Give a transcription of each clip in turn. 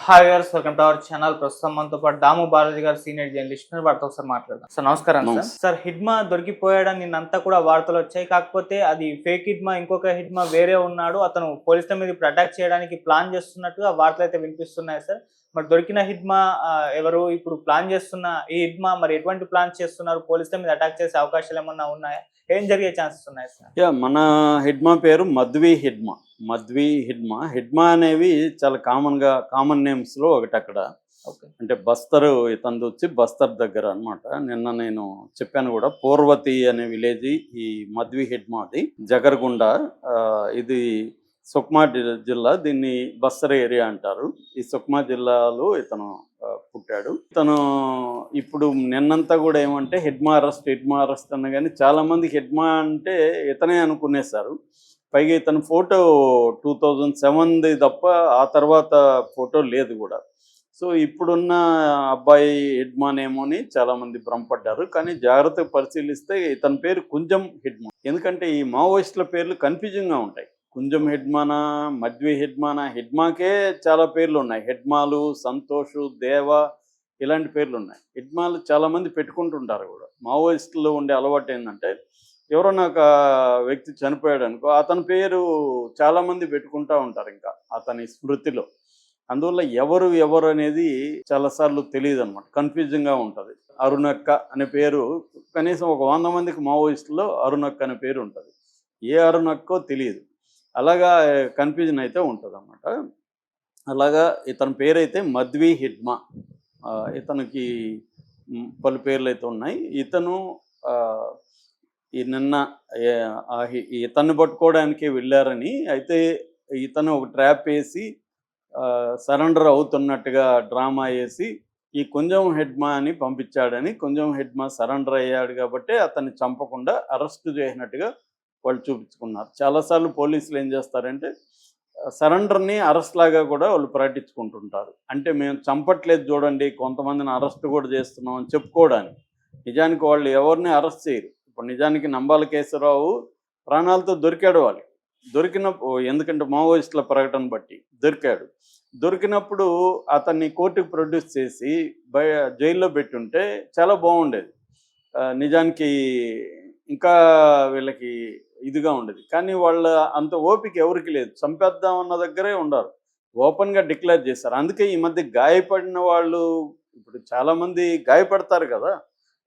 Hi viewers, welcome to our channel. ప్రస్తుతం మనతో పాటు దాము బాలాజీ గారు, సీనియర్ జర్నలిస్ట్, వారితో ఒకసారి మాట్లాడదాం. సార్ నమస్కారం. సార్ హిడ్మా దొరికిపోయాడని నిన్నంతా కూడా వార్తలు వచ్చాయి. కాకపోతే అది ఫేక్ హిడ్మా, ఇంకొక హిడ్మా వేరే ఉన్నాడు, అతను పోలీసుల మీద ఇప్పుడు అటాక్ చేయడానికి ప్లాన్ చేస్తున్నట్టుగా వార్తలు అయితే వినిపిస్తున్నాయి సార్. మరి దొరికిన హిడ్మా ఎవరు, ఇప్పుడు ప్లాన్ చేస్తున్న ఈ హిడ్మా మరి ఎటువంటి ప్లాన్ చేస్తున్నారు, పోలీసుల మీద అటాక్ చేసే అవకాశాలు ఏమన్నా ఉన్నాయా, ఏం జరిగే ఛాన్సెస్ ఉన్నాయి సార్? మన హిడ్మా పేరు మధ్వి హిడ్మా. హిడ్మా అనేవి చాలా కామన్ నేమ్స్ లో ఒకటి అక్కడ. అంటే బస్తర్, ఇతను వచ్చి బస్తర్ దగ్గర అన్నమాట. నిన్న నేను చెప్పాను కూడా, పూర్వతి అనే విలేజ్ ఈ మధ్వి హిడ్మాది. జగర్గుండ, ఇది సుక్మా జిల్లా, దీన్ని బస్తర్ ఏరియా అంటారు. ఈ సుక్మా జిల్లాలో ఇతను పుట్టాడు. ఇతను ఇప్పుడు నిన్నంతా కూడా ఏమంటే హిడ్మా అరెస్ట్ అన్న కానీ చాలా మంది హిడ్మా అంటే ఇతనే అనుకునేశారు. పైగా ఇతను ఫోటో 2007ది తప్ప ఆ తర్వాత ఫోటో లేదు కూడా. సో ఇప్పుడున్న అబ్బాయి హిడ్మానేమో అని చాలామంది భ్రమపడ్డారు. కానీ జాగ్రత్తగా పరిశీలిస్తే ఇతని పేరు కుంజం హిడ్మా. ఎందుకంటే ఈ మావోయిస్టుల పేర్లు కన్ఫ్యూజింగ్గా ఉంటాయి. కుంజం హిడ్మానా, మధ్వి హిడ్మానా, హిడ్మాకే చాలా పేర్లు ఉన్నాయి. హిడ్మాలు, సంతోషు, దేవ, ఇలాంటి పేర్లు ఉన్నాయి. హిడ్మాలు చాలామంది పెట్టుకుంటుంటారు కూడా. మావోయిస్టులో ఉండే అలవాటు ఏంటంటే, ఎవరన్నా ఒక వ్యక్తి చనిపోయాడు అనుకో, అతని పేరు చాలామంది పెట్టుకుంటూ ఉంటారు ఇంకా అతని స్మృతిలో. అందువల్ల ఎవరు అనేది చాలాసార్లు తెలియదు అనమాట, కన్ఫ్యూజింగ్గా ఉంటుంది. అరుణక్క అనే పేరు కనీసం ఒక 100 మందికి మావోయిస్టులో అరుణక్క అనే పేరు ఉంటుంది. ఏ అరుణక్కో తెలియదు. అలాగా కన్ఫ్యూజన్ అయితే ఉంటుంది అన్నమాట. అలాగా ఇతని పేరైతే మధ్వి హిడ్మా. ఇతనికి పలు పేర్లు అయితే ఉన్నాయి. ఇతను ఈ నిన్న ఇతన్ని పట్టుకోవడానికి వెళ్ళారని, అయితే ఇతను ఒక ట్రాప్ వేసి సరెండర్ అవుతున్నట్టుగా డ్రామా వేసి ఈ కుంజం హిడ్మా అని పంపించాడని, కుంజం హిడ్మా సరెండర్ అయ్యాడు కాబట్టి అతన్ని చంపకుండా అరెస్ట్ చేసినట్టుగా వాళ్ళు చూపించుకున్నారు. చాలాసార్లు పోలీసులు ఏం చేస్తారంటే సరెండర్ని అరెస్ట్ లాగా కూడా వాళ్ళు ప్రకటించుకుంటుంటారు. అంటే మేము చంపట్లేదు చూడండి, కొంతమందిని అరెస్ట్ కూడా చేస్తున్నాం అని చెప్పుకోవడానికి. నిజానికి వాళ్ళు ఎవరిని అరెస్ట్ చేయరు. ఇప్పుడు నిజానికి నంబాల కేశవరావు ప్రాణాలతో దొరికాడు. వాళ్ళు ఎందుకంటే మావోయిస్టుల ప్రకటన బట్టి దొరికినప్పుడు అతన్ని కోర్టుకు ప్రొడ్యూస్ చేసి జైల్లో పెట్టుంటే చాలా బాగుండేది. నిజానికి ఇంకా వీళ్ళకి ఇదిగా ఉండేది. కానీ వాళ్ళ అంత ఓపిక ఎవరికి లేదు. చంపేద్దామన్న దగ్గరే ఉండారు. ఓపెన్గా డిక్లేర్ చేశారు. అందుకే ఈ మధ్య గాయపడిన వాళ్ళు, ఇప్పుడు చాలామంది గాయపడతారు కదా,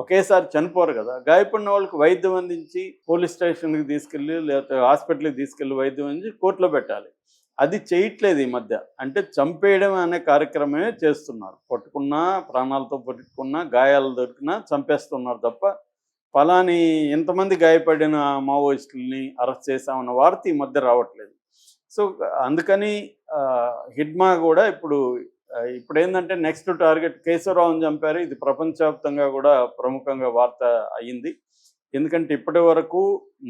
ఒకేసారి చనిపోరు కదా. గాయపడిన వాళ్ళకి వైద్యం అందించి పోలీస్ స్టేషన్కి తీసుకెళ్ళి, లేకపోతే హాస్పిటల్కి తీసుకెళ్ళి వైద్యం అందించి కోర్టులో పెట్టాలి. అది చేయట్లేదు ఈ మధ్య. అంటే చంపేయడం అనే కార్యక్రమమే చేస్తున్నారు. పట్టుకున్నా, ప్రాణాలతో పట్టుకున్నా, గాయాలు దొరికినా చంపేస్తున్నారు తప్ప ఫలాని ఇంతమంది గాయపడిన మావోయిస్టులని అరెస్ట్ చేశామన్న వార్త ఈ మధ్య రావట్లేదు. సో అందుకని హిడ్మా కూడా ఇప్పుడు ఏంటంటే నెక్స్ట్ టార్గెట్ కేశవరావుని చంపారు. ఇది ప్రపంచవ్యాప్తంగా కూడా ప్రముఖంగా వార్త అయ్యింది. ఎందుకంటే ఇప్పటి వరకు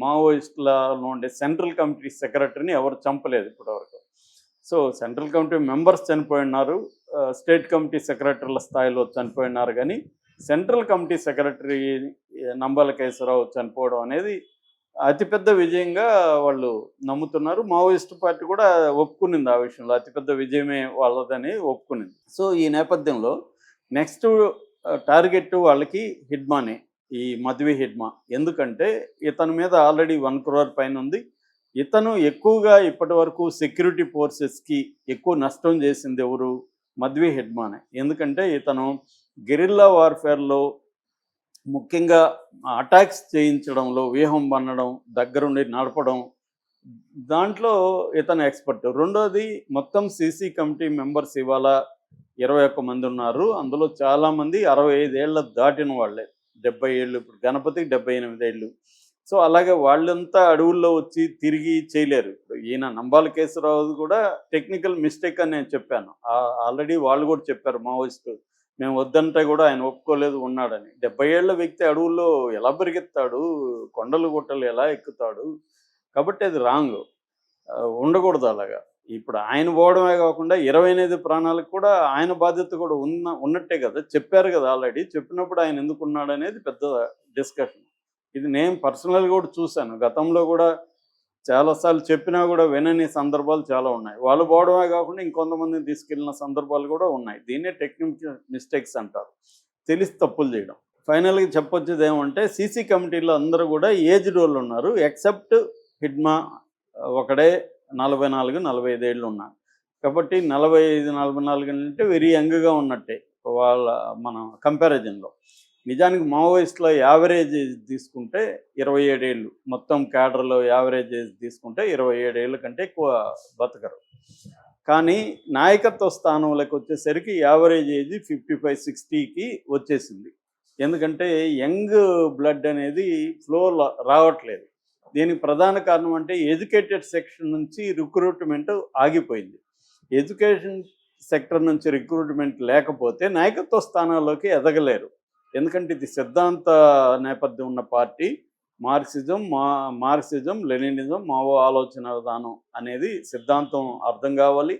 మావోయిస్టులలో ఉండే సెంట్రల్ కమిటీ సెక్రటరీని ఎవరు చంపలేదు ఇప్పటివరకు. సో సెంట్రల్ కమిటీ మెంబర్స్ చనిపోయి ఉన్నారు, స్టేట్ కమిటీ సెక్రటరీల స్థాయిలో చనిపోయి ఉన్నారు. కానీ central committee secretary Nambala Keshavarao చనిపోవడం అనేది అతిపెద్ద విజయంగా వాళ్ళు నమ్ముతున్నారు. మావోయిస్టు పార్టీ కూడా ఒప్పుకునింది ఆ విషయంలో, అతిపెద్ద విజయమే వాళ్ళదని ఒప్పుకునింది. సో ఈ నేపథ్యంలో నెక్స్ట్ టార్గెట్ వాళ్ళకి హిడ్మానే, ఈ మధ్వి హిడ్మా. ఎందుకంటే ఇతని మీద ఆల్రెడీ 1 crore పైన ఉంది. ఇతను ఎక్కువగా ఇప్పటి వరకు సెక్యూరిటీ ఫోర్సెస్కి ఎక్కువ నష్టం చేసింది ఎవరు? మధ్వి హిడ్మానే. ఎందుకంటే ఇతను గెరిల్లా వార్ఫేర్లో ముఖ్యంగా అటాక్స్ చేయించడంలో, వ్యూహం పన్నడం, దగ్గరుండి నడపడం, దాంట్లో ఇతను ఎక్స్పర్ట్. రెండోది, మొత్తం సీసీ కమిటీ మెంబర్స్ ఇవాళ 21 మంది ఉన్నారు. అందులో చాలామంది 65 ఏళ్ళ దాటిన వాళ్ళే. 70 ఏళ్ళు, ఇప్పుడు గణపతికి 78 ఏళ్ళు. సో అలాగే వాళ్ళంతా అడవుల్లో వచ్చి తిరిగి చేయలేరు. ఇప్పుడు ఈయన నంబాల కేశవరావు కూడా టెక్నికల్ మిస్టేక్ అని నేను చెప్పాను. ఆల్రెడీ వాళ్ళు కూడా చెప్పారు, మావోయిస్టు మేము వద్దంటే కూడా ఆయన ఒప్పుకోలేదు, ఉన్నాడని. 70 ఏళ్ల వ్యక్తి అడవుల్లో ఎలా పరిగెత్తాడు, కొండలు గుట్టలు ఎలా ఎక్కుతాడు? కాబట్టి అది రాంగ్, ఉండకూడదు అలాగా. ఇప్పుడు ఆయన పోవడమే కాకుండా 28 ప్రాణాలకు కూడా ఆయన బాధ్యత కూడా ఉన్నట్టే కదా. చెప్పారు కదా ఆల్రెడీ. చెప్పినప్పుడు ఆయన ఎందుకున్నాడు అనేది పెద్ద డిస్కషన్. ఇది నేను పర్సనల్గా కూడా చూశాను. గతంలో కూడా చాలాసార్లు చెప్పినా కూడా వినని సందర్భాలు చాలా ఉన్నాయి. వాళ్ళు పోవడమే కాకుండా ఇంకొంతమందిని తీసుకెళ్ళిన సందర్భాలు కూడా ఉన్నాయి. దీన్నే టెక్నికల్ మిస్టేక్స్ అంటారు, తెలిసి తప్పులు చేయడం. ఫైనల్గా చెప్పొచ్చేది ఏమంటే సీసీ కమిటీలో అందరూ కూడా ఏజ్డ్ వాళ్ళు ఉన్నారు, ఎక్సెప్ట్ హిడ్మా ఒకడే 44-45 ఏళ్ళు ఉన్నారు. కాబట్టి 45-44 అంటే వెరీ యంగ్గా ఉన్నట్టే వాళ్ళ మన కంపారిజన్లో. నిజానికి మావోయిస్ట్లో యావరేజ్ ఏజ్ తీసుకుంటే 27 ఏళ్ళు, మొత్తం క్యాడర్లో యావరేజ్ ఏజ్ తీసుకుంటే 27 ఏళ్ళ కంటే ఎక్కువ బతకరు. కానీ నాయకత్వ స్థానంలోకి వచ్చేసరికి యావరేజ్ ఏజ్ 55-60కి వచ్చేసింది. ఎందుకంటే యంగ్ బ్లడ్ అనేది ఫ్లో రావట్లేదు. దీనికి ప్రధాన కారణం అంటే ఎడ్యుకేటెడ్ సెక్షన్ నుంచి రిక్రూట్మెంట్ ఆగిపోయింది. ఎడ్యుకేషన్ సెక్టర్ నుంచి రిక్రూట్మెంట్ లేకపోతే నాయకత్వ స్థానాల్లోకి ఎదగలేరు. ఎందుకంటే ఇది సిద్ధాంత నేపథ్యం ఉన్న పార్టీ. మార్క్సిజం లెనినిజం మావో ఆలోచన విధానం అనేది సిద్ధాంతం అర్థం కావాలి,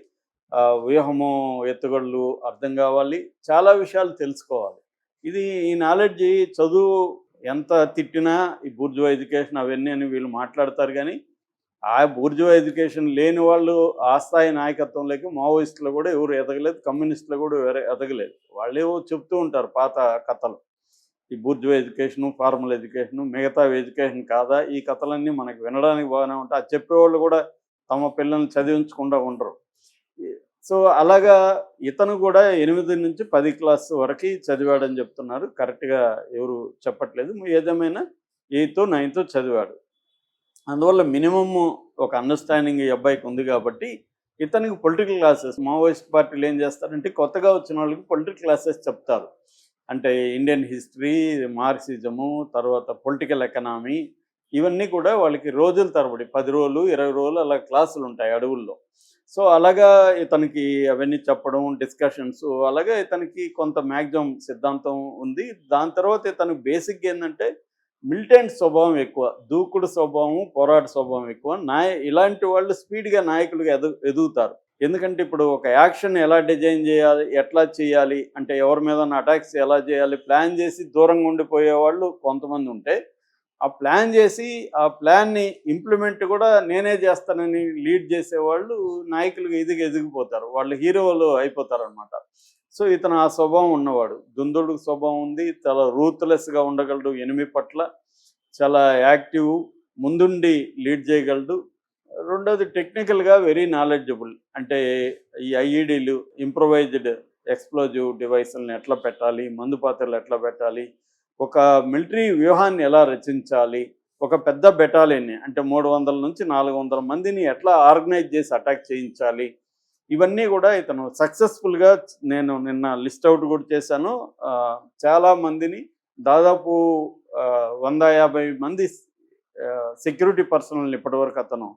వ్యూహము ఎత్తుగడలు అర్థం కావాలి, చాలా విషయాలు తెలుసుకోవాలి. ఇది ఈ నాలెడ్జి చదువు ఎంత తిట్టినా ఈ బూర్జువా ఎడ్యుకేషన్ అవన్నీ అని వీళ్ళు మాట్లాడతారు. కానీ ఆ బూర్జువా ఎడ్యుకేషన్ లేని వాళ్ళు ఆ స్థాయి నాయకత్వంలోకి మావోయిస్టులు కూడా ఎవరు ఎదగలేదు, కమ్యూనిస్టులు కూడా ఎవరు ఎదగలేదు. వాళ్ళేవో చెప్తూ ఉంటారు పాత కథలు, ఈ బూర్జువా ఎడ్యుకేషను, ఫార్మల్ ఎడ్యుకేషను, మిగతా ఎడ్యుకేషన్ కాదా, ఈ కథలన్నీ మనకు వినడానికి బాగానే ఉంటాయి. అది చెప్పేవాళ్ళు కూడా తమ పిల్లల్ని చదివించకుండా ఉండరు. సో అలాగా ఇతను కూడా 8 నుంచి 10 క్లాస్ వరకు చదివాడని చెప్తున్నారు. కరెక్ట్గా ఎవరు చెప్పట్లేదు. ఏదేమైనా 8th 9th చదివాడు. అందువల్ల మినిమమ్ ఒక అండర్స్టాండింగ్ ఈ అబ్బాయికి ఉంది. కాబట్టి ఇతనికి పొలిటికల్ క్లాసెస్, మావోయిస్ట్ పార్టీలు ఏం చేస్తారంటే కొత్తగా వచ్చిన వాళ్ళకి పొలిటికల్ క్లాసెస్ చెప్తారు. అంటే ఇండియన్ హిస్టరీ, మార్క్సిజము, తర్వాత పొలిటికల్ ఎకనామీ, ఇవన్నీ కూడా వాళ్ళకి రోజుల తరబడి 10 రోజులు 20 రోజులు అలా క్లాసులు ఉంటాయి అడవుల్లో. సో అలాగా ఇతనికి అవన్నీ చెప్పడం, డిస్కషన్స్, అలాగే ఇతనికి కొంత మ్యాక్సిమం సిద్ధాంతం ఉంది. దాని తర్వాత ఇతను బేసిక్గా ఏంటంటే మిలిటెంట్ స్వభావం ఎక్కువ, దూకుడు స్వభావం, పోరాట స్వభావం ఎక్కువ. ఇలాంటి వాళ్ళు స్పీడ్గా నాయకులుగా ఎదుగుతారు. ఎందుకంటే ఇప్పుడు ఒక యాక్షన్ ఎలా డిజైన్ చేయాలి, ఎట్లా చేయాలి, అంటే ఎవరి మీద అటాక్స్ ఎలా చేయాలి ప్లాన్ చేసి దూరంగా ఉండిపోయేవాళ్ళు కొంతమంది ఉంటే, ఆ ప్లాన్ చేసి ఆ ప్లాన్ని ఇంప్లిమెంట్ కూడా నేనే చేస్తానని లీడ్ చేసేవాళ్ళు నాయకులుగా ఎదిగిపోతారు. వాళ్ళు హీరోలు అయిపోతారు అనమాట. సో ఇతను ఆ స్వభావం ఉన్నవాడు, దుందుడు స్వభావం ఉంది, చాలా రూత్లెస్గా ఉండగలడు, ఎనిమి పట్ల చాలా యాక్టివ్, ముందుండి లీడ్ చేయగలడు. రెండోది టెక్నికల్గా వెరీ నాలెడ్జబుల్. అంటే ఈ ఐఈడీలు, ఇంప్రొవైజ్డ్ ఎక్స్ప్లోజివ్ డివైస్లను ఎట్లా పెట్టాలి, మందు పాత్రలు ఎట్లా పెట్టాలి, ఒక మిలిటరీ వ్యూహాన్ని ఎలా రచించాలి, ఒక పెద్ద బెటాలియన్ని అంటే 300 నుంచి 400 మందిని ఎట్లా ఆర్గనైజ్ చేసి అటాక్ చేయించాలి, ఇవన్నీ కూడా ఇతను సక్సెస్ఫుల్గా, నేను నిన్న లిస్ట్ అవుట్ కూడా చేశాను, చాలా మందిని దాదాపు 150 మంది సెక్యూరిటీ పర్సనల్ని ఇప్పటివరకు అతను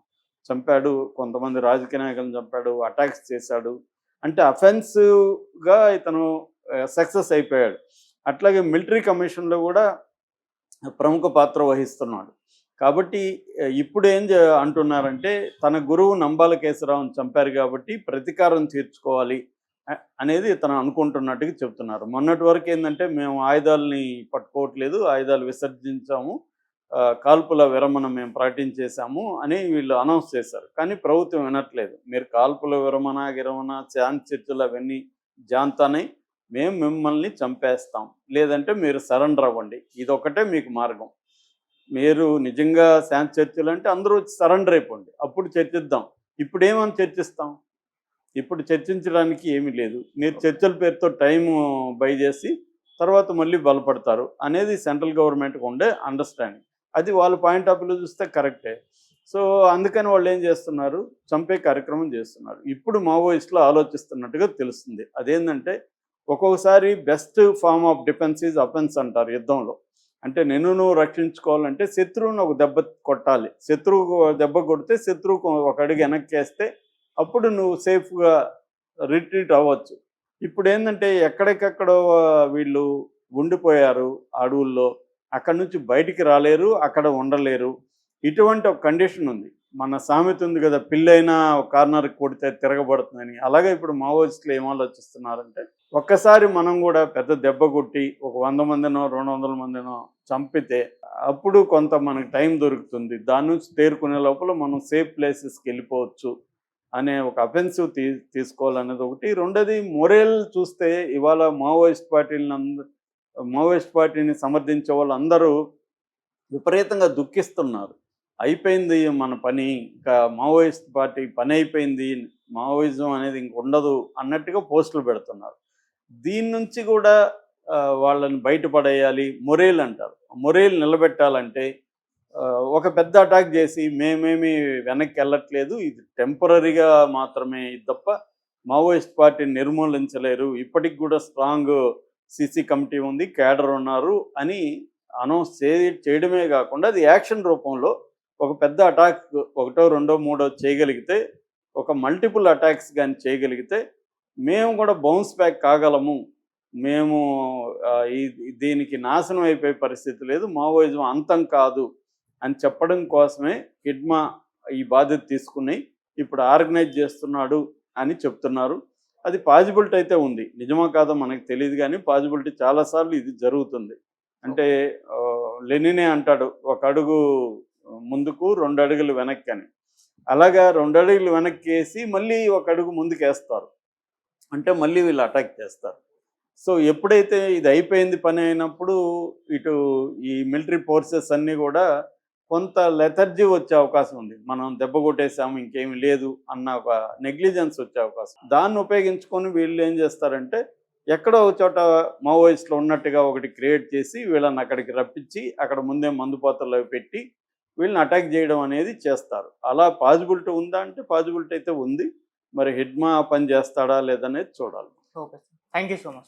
చంపాడు. కొంతమంది రాజకీయ నాయకులను చంపాడు, అటాక్స్ చేశాడు. అంటే అఫెన్సివ్గా ఇతను సక్సెస్ అయిపోయాడు. అట్లాగే మిలిటరీ కమిషన్లో కూడా ప్రముఖ పాత్ర వహిస్తున్నాడు. కాబట్టి ఇప్పుడు అంటున్నారంటే తన గురువు నంబాల కేశవరావుని చంపారు కాబట్టి ప్రతీకారం తీర్చుకోవాలి అనేది తను అనుకుంటున్నట్టుగా చెప్తున్నారు. మొన్నటి వరకు ఏంటంటే మేము ఆయుధాలని పట్టుకోవట్లేదు, ఆయుధాలు విసర్జించాము, కాల్పుల విరమణ మేము ప్రకటించేశాము అని వీళ్ళు అనౌన్స్ చేశారు. కానీ ప్రభుత్వం వినట్లేదు. మీరు కాల్పుల గిరమణ శాంతి చర్చలు అవన్నీ జాంతానే, మేము మిమ్మల్ని చంపేస్తాం, లేదంటే మీరు సరెండర్ అవ్వండి, ఇదొకటే మీకు మార్గం. మీరు నిజంగా శాంతి చర్చలు అంటే అందరూ వచ్చి సరెండర్ అయిపోండి, అప్పుడు చర్చిద్దాం. ఇప్పుడు ఏమని చర్చిస్తాం? ఇప్పుడు చర్చించడానికి ఏమీ లేదు. మీరు చర్చల పేరుతో టైం బై చేసి తర్వాత మళ్ళీ బలపడతారు అనేది సెంట్రల్ గవర్నమెంట్కి ఉండే అండర్స్టాండింగ్. అది వాళ్ళ పాయింట్ ఆఫ్ వ్యూ చూస్తే కరెక్టే. సో అందుకని వాళ్ళు ఏం చేస్తున్నారు, చంపే కార్యక్రమం చేస్తున్నారు. ఇప్పుడు మావోయిస్టులు ఆలోచిస్తున్నట్టుగా తెలుస్తుంది. అదేంటంటే ఒక్కొక్కసారి best form of defence is offence అంటారు యుద్ధంలో. అంటే నువ్వు రక్షించుకోవాలంటే శత్రువుని ఒక దెబ్బ కొట్టాలి. శత్రువుకు దెబ్బ కొడితే శత్రువుకు ఒక అడుగు వెనక్కేస్తే అప్పుడు నువ్వు సేఫ్గా రిట్రీట్ అవ్వచ్చు. ఇప్పుడు ఏంటంటే ఎక్కడికక్కడో వీళ్ళు ఉండిపోయారు అడవుల్లో, అక్కడి నుంచి బయటికి రాలేరు, అక్కడ ఉండలేరు. ఇటువంటి ఒక కండిషన్ ఉంది. మన సామెత ఉంది కదా, పిల్లైనా కార్నర్కి కొడితే తిరగబడుతుందని. అలాగే ఇప్పుడు మావోయిస్టులు ఏం ఆలోచిస్తున్నారంటే ఒక్కసారి మనం కూడా పెద్ద దెబ్బ కొట్టి ఒక 100 మందినో 200 మందినో చంపితే అప్పుడు కొంత మనకు టైం దొరుకుతుంది. దాని నుంచి తేరుకునే లోపల మనం సేఫ్ ప్లేసెస్కి వెళ్ళిపోవచ్చు అనే ఒక అఫెన్సివ్ తీసుకోవాలనేది ఒకటి. రెండోది మొరేల్ చూస్తే ఇవాళ మావోయిస్ట్ పార్టీని సమర్థించే వాళ్ళందరూ విపరీతంగా దుఃఖిస్తున్నారు. అయిపోయింది మన పని, ఇంకా మావోయిస్ట్ పార్టీ పని అయిపోయింది, మావోయిజం అనేది ఇంక ఉండదు అన్నట్టుగా పోస్టులు పెడుతున్నారు. దీని నుంచి కూడా వాళ్ళని బయటపడేయాలి, మొరేల్ అంటారు. మొరేల్ నిలబెట్టాలంటే ఒక పెద్ద అటాక్ చేసి మేమేమి వెనక్కి వెళ్ళట్లేదు, ఇది టెంపరీగా మాత్రమే తప్ప మావోయిస్ట్ పార్టీని నిర్మూలించలేరు, ఇప్పటికి కూడా స్ట్రాంగ్ సిసి కమిటీ ఉంది, క్యాడర్ ఉన్నారు అని అనౌన్స్ చేయడమే కాకుండా అది యాక్షన్ రూపంలో ఒక పెద్ద అటాక్ ఒకటో రెండో మూడో చేయగలిగితే, ఒక మల్టిపుల్ అటాక్స్ కానీ చేయగలిగితే మేము కూడా బౌన్స్ బ్యాక్ కాగలము, మేము దీనికి నాశనం అయిపోయే పరిస్థితి లేదు, మావోయిజం అంతం కాదు అని చెప్పడం కోసమే హిడ్మా ఈ బాధ్యత తీసుకుని ఇప్పుడు ఆర్గనైజ్ చేస్తున్నాడు అని చెప్తున్నారు. అది పాజిబిలిటీ అయితే ఉంది, నిజమా కాదో మనకు తెలియదు, కానీ పాజిబిలిటీ చాలాసార్లు ఇది జరుగుతుంది. అంటే లెనినే అంటాడు, ఒక అడుగు ముందుకు 2 అడుగులు వెనక్కి అని. అలాగా 2 అడుగులు వెనక్కి వేసి మళ్ళీ ఒక అడుగు ముందుకు వేస్తారు, అంటే మళ్ళీ వీళ్ళు అటాక్ చేస్తారు. సో ఎప్పుడైతే ఇది అయిపోయింది పని అయినప్పుడు ఇటు ఈ మిలిటరీ ఫోర్సెస్ అన్నీ కూడా కొంత లెథర్జీ వచ్చే అవకాశం ఉంది. మనం దెబ్బ కొట్టేసాము ఇంకేమీ లేదు అన్న ఒక నెగ్లిజెన్స్ వచ్చే అవకాశం. దాన్ని ఉపయోగించుకొని వీళ్ళు ఏం చేస్తారంటే ఎక్కడో ఒక చోట మావోయిస్టులు ఉన్నట్టుగా ఒకటి క్రియేట్ చేసి వీళ్ళని అక్కడికి రప్పించి అక్కడ ముందే మందుపాత్రలు పెట్టి వీళ్ళని అటాక్ చేయడం అనేది చేస్తారు. అలా పాజిబిలిటీ ఉందా అంటే పాజిబిలిటీ అయితే ఉంది. మరి హిడ్మా పని చేస్తాడా లేదనేది చూడాలి. Okay, thank you so much.